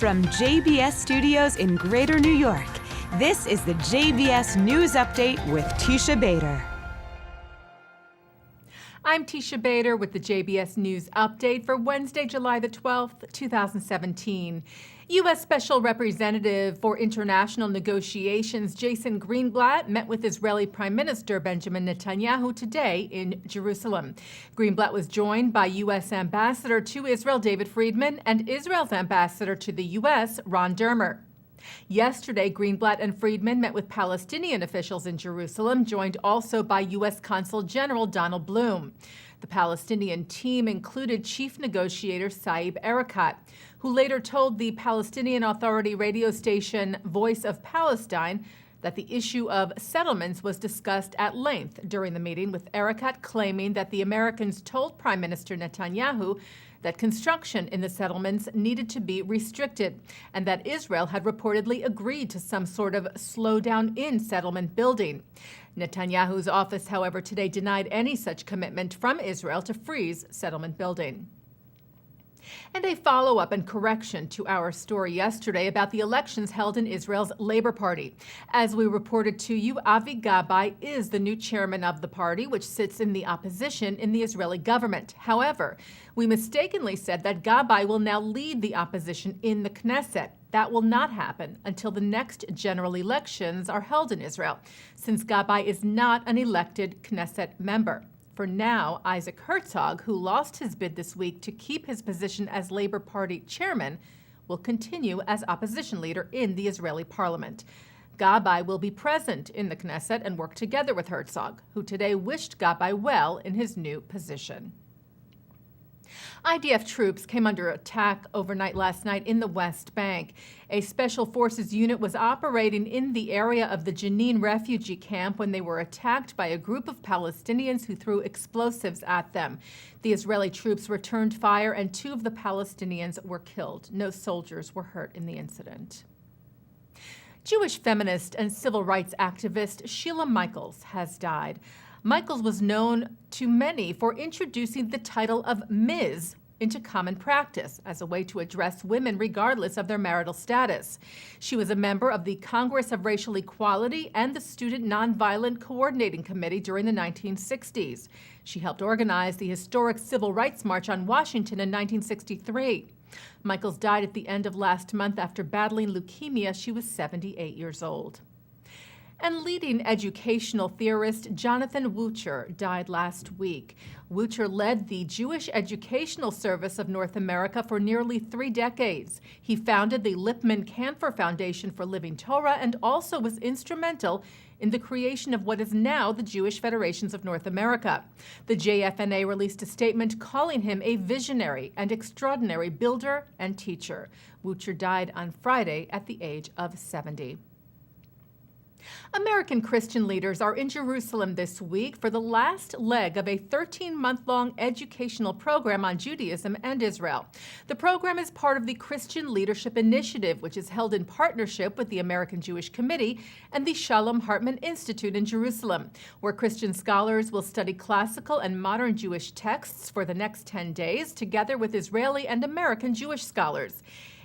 From JBS Studios in Greater New York, this is the JBS News Update with Teisha Bader. I'm Teisha Bader with the JBS News Update for Wednesday, July the 12th, 2017. U.S. Special Representative for International Negotiations Jason Greenblatt met with Israeli Prime Minister Benjamin Netanyahu today in Jerusalem. Greenblatt was joined by U.S. Ambassador to Israel David Friedman and Israel's Ambassador to the U.S. Ron Dermer. Yesterday, Greenblatt and Friedman met with Palestinian officials in Jerusalem, joined also by U.S. Consul General Donald Blum. The Palestinian team included Chief Negotiator Saeb Erekat, who later told the Palestinian Authority radio station Voice of Palestine that the issue of settlements was discussed at length during the meeting, with Erekat claiming that the Americans told Prime Minister Netanyahu that construction in the settlements needed to be restricted, and that Israel had reportedly agreed to some sort of slowdown in settlement building. Netanyahu's office, however, today denied any such commitment from Israel to freeze settlement building. And a follow-up and correction to our story yesterday about the elections held in Israel's Labor Party. As we reported to you, Avi Gabay is the new chairman of the party, which sits in the opposition in the Israeli government. However, we mistakenly said that Gabay will now lead the opposition in the Knesset. That will not happen until the next general elections are held in Israel, since Gabay is not an elected Knesset member. For now, Isaac Herzog, who lost his bid this week to keep his position as Labor Party chairman, will continue as opposition leader in the Israeli parliament. Gabay will be present in the Knesset and work together with Herzog, who today wished Gabay well in his new position. IDF troops came under attack overnight last night in the West Bank. A special forces unit was operating in the area of the Jenin refugee camp when they were attacked by a group of Palestinians who threw explosives at them. The Israeli troops returned fire and 2 of the Palestinians were killed. No soldiers were hurt in the incident. Jewish feminist and civil rights activist Sheila Michaels has died. Michaels was known to many for introducing the title of Ms. into common practice as a way to address women regardless of their marital status. She was a member of the Congress of Racial Equality and the Student Nonviolent Coordinating Committee during the 1960s. She helped organize the historic Civil Rights March on Washington in 1963. Michaels died at the end of last month after battling leukemia. She was 78 years old. And leading educational theorist Jonathan Wucher died last week. Wucher led the Jewish Educational Service of North America for nearly 3 decades. He founded the Lippman Canfor Foundation for Living Torah and also was instrumental in the creation of what is now the Jewish Federations of North America. The JFNA released a statement calling him a visionary and extraordinary builder and teacher. Wucher died on Friday at the age of 70. American Christian leaders are in Jerusalem this week for the last leg of a 13-month-long educational program on Judaism and Israel. The program is part of the Christian Leadership Initiative, which is held in partnership with the American Jewish Committee and the Shalom Hartman Institute in Jerusalem, where Christian scholars will study classical and modern Jewish texts for the next 10 days, together with Israeli and American Jewish scholars.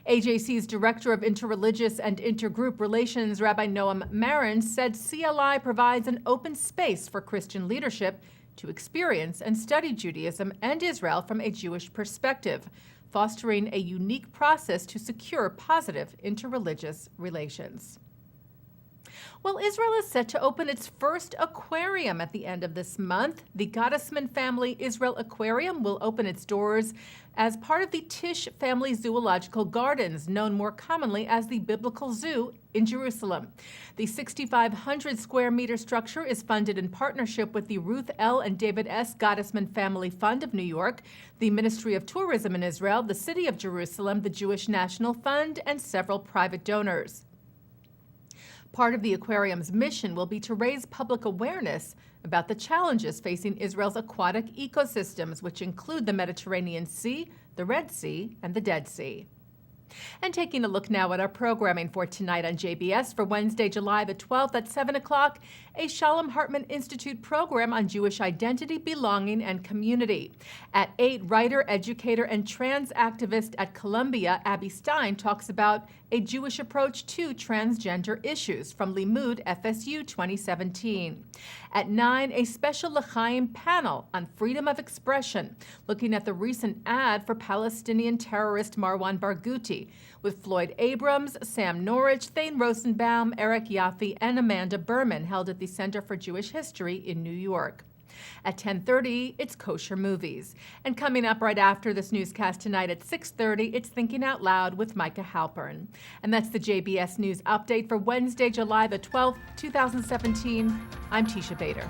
AJC's Director of Interreligious and Intergroup Relations, Rabbi Noam Marin, said CLI provides an open space for Christian leadership to experience and study Judaism and Israel from a Jewish perspective, fostering a unique process to secure positive interreligious relations. Well, Israel is set to open its first aquarium at the end of this month. The Gottesman Family Israel Aquarium will open its doors as part of the Tisch Family Zoological Gardens, known more commonly as the Biblical Zoo in Jerusalem. The 6,500 square meter structure is funded in partnership with the Ruth L. and David S. Gottesman Family Fund of New York, the Ministry of Tourism in Israel, the City of Jerusalem, the Jewish National Fund, and several private donors. Part of the aquarium's mission will be to raise public awareness about the challenges facing Israel's aquatic ecosystems, which include the Mediterranean Sea, the Red Sea, and the Dead Sea. And taking a look now at our programming for tonight on JBS for Wednesday, July the 12th at 7 o'clock, a Shalom Hartman Institute program on Jewish identity, belonging, and community. At 8, writer, educator, and trans activist at Columbia, Abby Stein, talks about a Jewish approach to transgender issues from Limud FSU 2017. At 9, a special L'chaim panel on freedom of expression, looking at the recent ad for Palestinian terrorist Marwan Barghouti, with Floyd Abrams, Sam Norwich, Thane Rosenbaum, Eric Yaffe, and Amanda Berman, held at the Center for Jewish History in New York. At 10:30, it's Kosher Movies. And coming up right after this newscast tonight at 6:30, it's Thinking Out Loud with Micah Halpern. And that's the JBS News Update for Wednesday, July the 12th, 2017. I'm Teisha Bader.